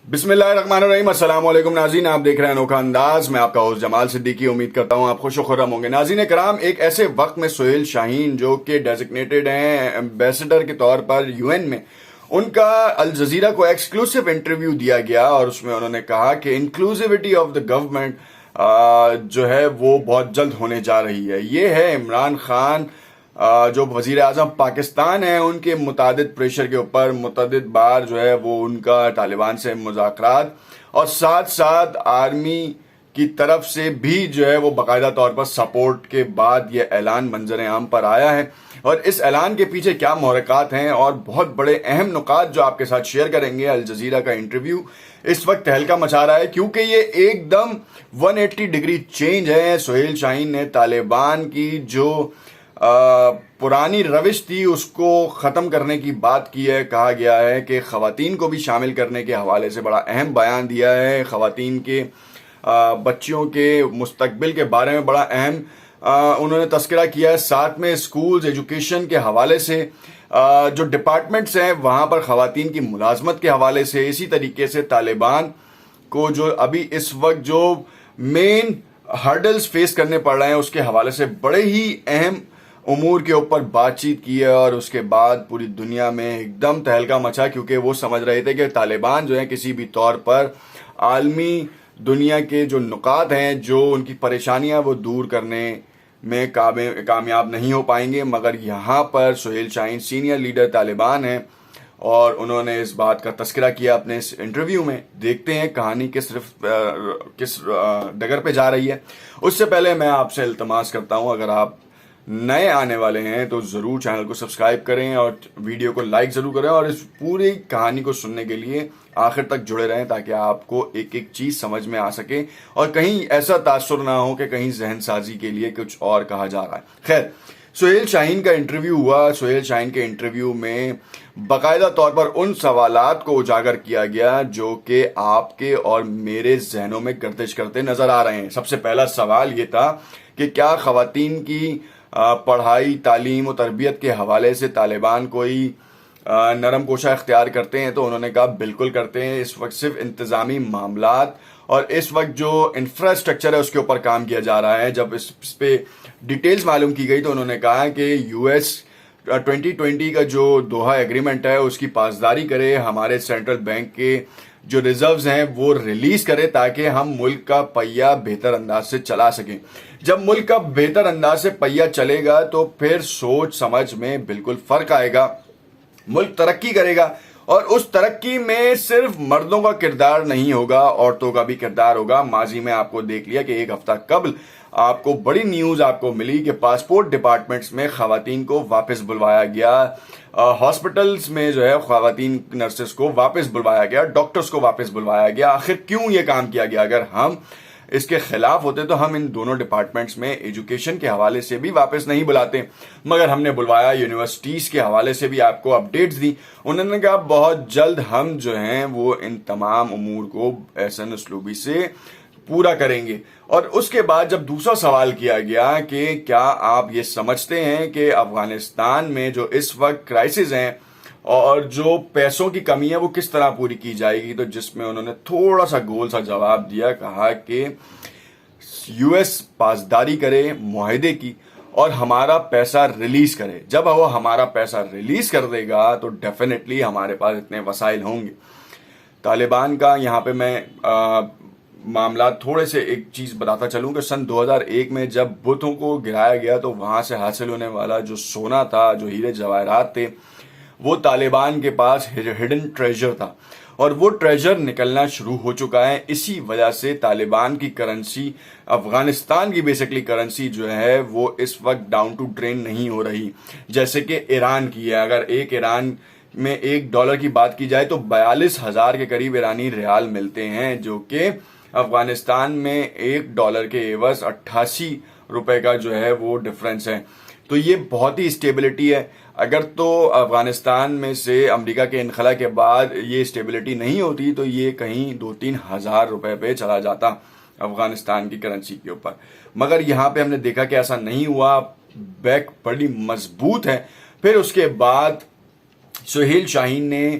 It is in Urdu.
بسم اللہ الرحمن الرحیم۔ السلام علیکم ناظرین، آپ دیکھ رہے ہیں انوکھا انداز۔ میں آپ کا ہوسٹ جمال صدیقی، امید کرتا ہوں آپ خوش و خرم ہوں گے۔ ناظرین کرام، ایک ایسے وقت میں سہیل شاہین جو کہ ڈیزگنیٹڈ ہیں ایمبیسڈر کے طور پر UN میں، ان کا الجزیرہ کو ایکسکلوسیو انٹرویو دیا گیا اور اس میں انہوں نے کہا کہ انکلوزیوٹی آف دا گورنمنٹ جو ہے وہ بہت جلد ہونے جا رہی ہے۔ یہ ہے عمران خان جو وزیر اعظم پاکستان ہیں، ان کے متعدد پریشر کے اوپر متعدد بار جو ہے وہ ان کا طالبان سے مذاکرات اور ساتھ ساتھ آرمی کی طرف سے بھی جو ہے وہ باقاعدہ طور پر سپورٹ کے بعد یہ اعلان منظر عام پر آیا ہے۔ اور اس اعلان کے پیچھے کیا محرکات ہیں اور بہت بڑے اہم نکات جو آپ کے ساتھ شیئر کریں گے۔ الجزیرہ کا انٹرویو اس وقت تہلکہ مچا رہا ہے کیونکہ یہ ایک دم 180 ڈگری چینج ہے۔ سہیل شاہین نے طالبان کی جو پرانی روش تھی اس کو ختم کرنے کی بات کی ہے۔ کہا گیا ہے کہ خواتین کو بھی شامل کرنے کے حوالے سے بڑا اہم بیان دیا ہے۔ خواتین کے بچیوں کے مستقبل کے بارے میں بڑا اہم انہوں نے تذکرہ کیا ہے۔ ساتھ میں اسکولز ایجوکیشن کے حوالے سے جو ڈپارٹمنٹس ہیں وہاں پر خواتین کی ملازمت کے حوالے سے، اسی طریقے سے طالبان کو جو ابھی اس وقت جو مین ہرڈلز فیس کرنے پڑ رہے ہیں اس کے حوالے سے بڑے ہی اہم امور کے اوپر بات چیت کی ہے۔ اور اس کے بعد پوری دنیا میں ایک دم تہلکہ مچا کیونکہ وہ سمجھ رہے تھے کہ طالبان جو ہیں کسی بھی طور پر عالمی دنیا کے جو نکات ہیں، جو ان کی پریشانیاں وہ دور کرنے میں کامیاب نہیں ہو پائیں گے۔ مگر یہاں پر سہیل شاہین سینئر لیڈر طالبان ہیں اور انہوں نے اس بات کا تذکرہ کیا اپنے اس انٹرویو میں۔ دیکھتے ہیں کہانی کس ڈگر پہ جا رہی ہے۔ اس سے پہلے میں آپ سے التماس کرتا ہوں، اگر آپ نئے آنے والے ہیں تو ضرور چینل کو سبسکرائب کریں اور ویڈیو کو لائک ضرور کریں اور اس پوری کہانی کو سننے کے لیے آخر تک جڑے رہیں تاکہ آپ کو ایک ایک چیز سمجھ میں آ سکے اور کہیں ایسا تاثر نہ ہو کہ کہیں ذہن سازی کے لیے کچھ اور کہا جا رہا ہے۔ خیر، سہیل شاہین کا انٹرویو ہوا۔ سہیل شاہین کے انٹرویو میں باقاعدہ طور پر ان سوالات کو اجاگر کیا گیا جو کہ آپ کے اور میرے ذہنوں میں گردش کرتے نظر آ رہے ہیں۔ سب سے پہلا سوال یہ تھا کہ کیا خواتین کی پڑھائی، تعلیم و تربیت کے حوالے سے طالبان کوئی نرم کوشاں اختیار کرتے ہیں؟ تو انہوں نے کہا بالکل کرتے ہیں۔ اس وقت صرف انتظامی معاملات اور اس وقت جو انفراسٹرکچر ہے اس کے اوپر کام کیا جا رہا ہے۔ جب اس پہ ڈیٹیلز معلوم کی گئی تو انہوں نے کہا کہ US 2020 کا جو دوحہ ایگریمنٹ ہے اس کی پاسداری کرے، ہمارے سینٹرل بینک کے جو ریزروز ہیں وہ ریلیز کرے تاکہ ہم ملک کا پہیہ بہتر انداز سے چلا سکیں۔ جب ملک کا بہتر انداز سے پہیہ چلے گا تو پھر سوچ سمجھ میں بالکل فرق آئے گا، ملک ترقی کرے گا اور اس ترقی میں صرف مردوں کا کردار نہیں ہوگا، عورتوں کا بھی کردار ہوگا۔ ماضی میں آپ کو دیکھ لیا کہ ایک ہفتہ قبل آپ کو بڑی نیوز آپ کو ملی کہ پاسپورٹ ڈپارٹمنٹس میں خواتین کو واپس بلوایا گیا، ہاسپٹلز میں جو ہے خواتین نرسز کو واپس بلوایا گیا، ڈاکٹرز کو واپس بلوایا گیا۔ آخر کیوں یہ کام کیا گیا؟ اگر ہم اس کے خلاف ہوتے تو ہم ان دونوں ڈپارٹمنٹس میں ایجوکیشن کے حوالے سے بھی واپس نہیں بلاتے، مگر ہم نے بلوایا۔ یونیورسٹیز کے حوالے سے بھی آپ کو اپڈیٹس دی۔ انہوں نے کہا بہت جلد ہم جو ہیں وہ ان تمام امور کو احسن اسلوبی سے پورا کریں گے۔ اور اس کے بعد جب دوسرا سوال کیا گیا کہ کیا آپ یہ سمجھتے ہیں کہ افغانستان میں جو اس وقت کرائسس ہیں اور جو پیسوں کی کمی ہے وہ کس طرح پوری کی جائے گی، تو جس میں انہوں نے تھوڑا سا گول سا جواب دیا، کہا کہ US پاسداری کرے معاہدے کی اور ہمارا پیسہ ریلیز کرے۔ جب وہ ہمارا پیسہ ریلیز کر دے گا تو ڈیفینیٹلی ہمارے پاس اتنے وسائل ہوں گے۔ طالبان کا یہاں پہ میں معاملات تھوڑے سے ایک چیز بتاتا چلوں کہ سن 2001 میں جب بتوں کو گرایا گیا تو وہاں سے حاصل ہونے والا جو سونا تھا، جو ہیرے جواہرات تھے، وہ طالبان کے پاس ہڈن ٹریجر تھا اور وہ ٹریجر نکلنا شروع ہو چکا ہے۔ اسی وجہ سے طالبان کی کرنسی، افغانستان کی بیسکلی کرنسی جو ہے وہ اس وقت ڈاؤن ٹو ڈرین نہیں ہو رہی، جیسے کہ ایران کی ہے۔ اگر ایک ایران میں $1 کی بات کی جائے تو 42,000 کے قریب ایرانی ریال ملتے ہیں، جو کہ افغانستان میں $1 کے عوض 88 روپے کا جو ہے وہ ڈفرنس ہے۔ تو یہ بہت ہی اسٹیبلٹی ہے۔ اگر تو افغانستان میں سے امریکہ کے انخلا کے بعد یہ اسٹیبلٹی نہیں ہوتی تو یہ کہیں 2-3 ہزار روپے پہ چلا جاتا افغانستان کی کرنسی کے اوپر، مگر یہاں پہ ہم نے دیکھا کہ ایسا نہیں ہوا، بیک بڑی مضبوط ہے۔ پھر اس کے بعد سہیل شاہین نے